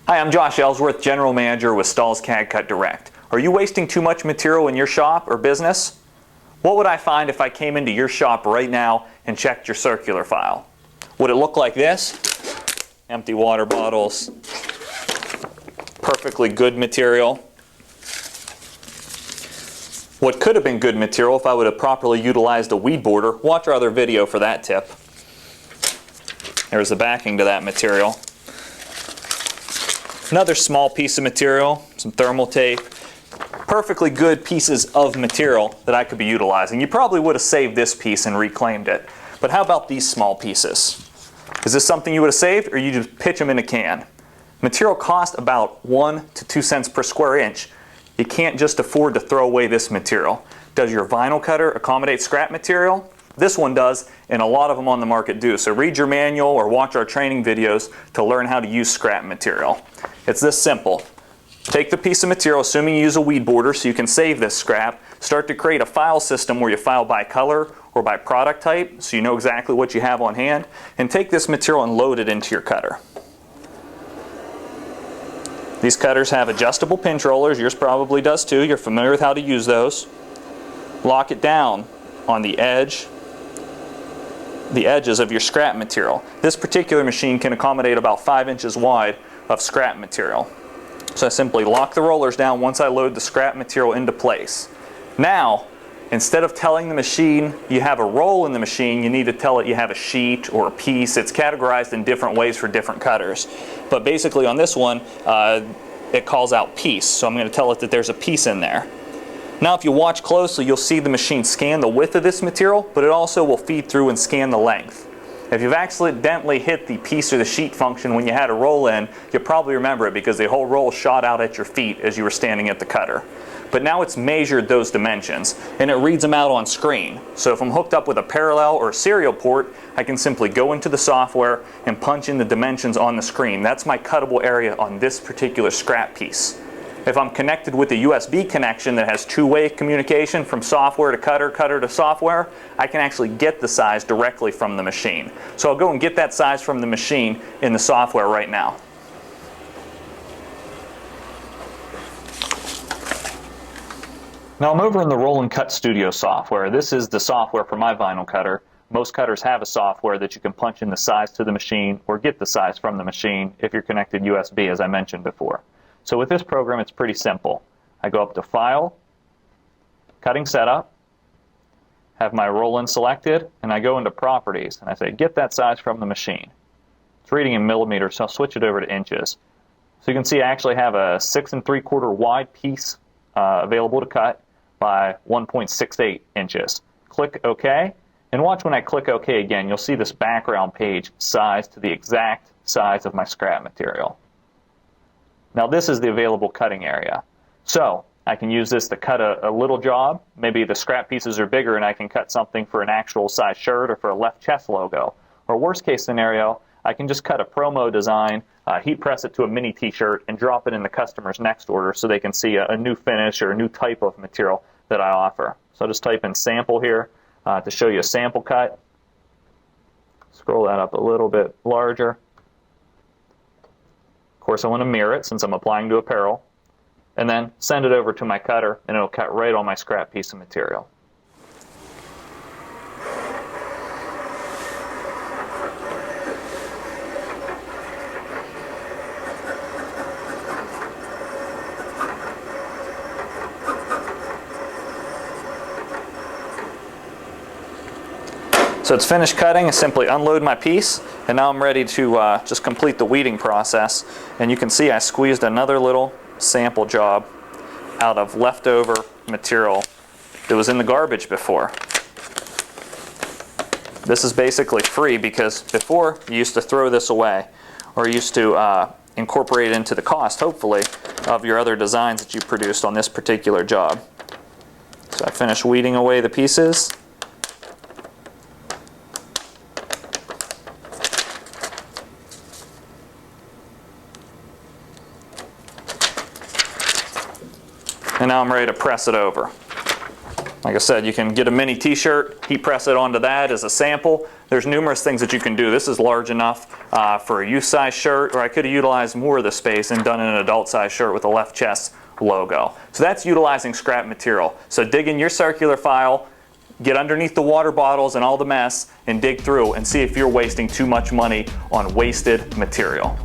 Hi, I'm Josh Ellsworth, General Manager with Stahl's CAD Cut Direct. Are you wasting too much material in your shop or business? What would I find if I came into your shop right now and checked your circular file? Would it look like this? Empty water bottles, perfectly good material. What could have been good material if I would have properly utilized a weed border? Watch our other video for that tip. There's the backing to that material. Another small piece of material, some thermal tape. Perfectly good pieces of material that I could be utilizing. You probably would have saved this piece and reclaimed it. But how about these small pieces? Is this something you would have saved, or you just pitch them in a can? Material costs about 1 to 2 cents per square inch. You can't just afford to throw away this material. Does your vinyl cutter accommodate scrap material? This one does, and a lot of them on the market do. So read your manual or watch our training videos to learn how to use scrap material. It's this simple. Take the piece of material, assuming you use a weed border so you can save this scrap, start to create a file system where you file by color or by product type so you know exactly what you have on hand, and take this material and load it into your cutter. These cutters have adjustable pinch rollers. Yours probably does too. You're familiar with how to use those. Lock it down on the edges of your scrap material. This particular machine can accommodate about 5 inches wide of scrap material. So I simply lock the rollers down once I load the scrap material into place. Now, instead of telling the machine you have a roll in the machine, you need to tell it you have a sheet or a piece. It's categorized in different ways for different cutters. But basically on this one, it calls out piece. So I'm going to tell it that there's a piece in there. Now if you watch closely, you'll see the machine scan the width of this material, but it also will feed through and scan the length. If you've accidentally hit the piece or the sheet function when you had a roll in, you'll probably remember it because the whole roll shot out at your feet as you were standing at the cutter. But now it's measured those dimensions, and it reads them out on screen. So if I'm hooked up with a parallel or a serial port, I can simply go into the software and punch in the dimensions on the screen. That's my cuttable area on this particular scrap piece. If I'm connected with a USB connection that has two-way communication from software to cutter, cutter to software, I can actually get the size directly from the machine. So I'll go and get that size from the machine in the software right now. Now I'm over in the Roll and Cut Studio software. This is the software for my vinyl cutter. Most cutters have a software that you can punch in the size to the machine or get the size from the machine if you're connected USB, as I mentioned before. So with this program, it's pretty simple. I go up to File, Cutting Setup, have my roll-in selected, and I go into Properties, and I say, get that size from the machine. It's reading in millimeters, so I'll switch it over to inches. So you can see I actually have a 6 3/4 wide piece available to cut by 1.68 inches. Click OK, and watch when I click OK again, you'll see this background page sized to the exact size of my scrap material. Now this is the available cutting area. So I can use this to cut a little job. Maybe the scrap pieces are bigger and I can cut something for an actual size shirt or for a left chest logo. Or worst case scenario, I can just cut a promo design, heat press it to a mini t-shirt, and drop it in the customer's next order so they can see a new finish or a new type of material that I offer. So I'll just type in sample here to show you a sample cut. Scroll that up a little bit larger. Of course, I want to mirror it since I'm applying to apparel, and then send it over to my cutter, and it'll cut right on my scrap piece of material. So it's finished cutting. I simply unload my piece, and now I'm ready to just complete the weeding process. And you can see I squeezed another little sample job out of leftover material that was in the garbage before. This is basically free because before you used to throw this away, or you used to incorporate it into the cost, hopefully, of your other designs that you produced on this particular job. So I finished weeding away the pieces. And now I'm ready to press it over. Like I said, you can get a mini t-shirt, heat press it onto that as a sample. There's numerous things that you can do. This is large enough for a youth size shirt, or I could have utilized more of the space and done an adult size shirt with a left chest logo. So that's utilizing scrap material. So dig in your circular file, get underneath the water bottles and all the mess, and dig through and see if you're wasting too much money on wasted material.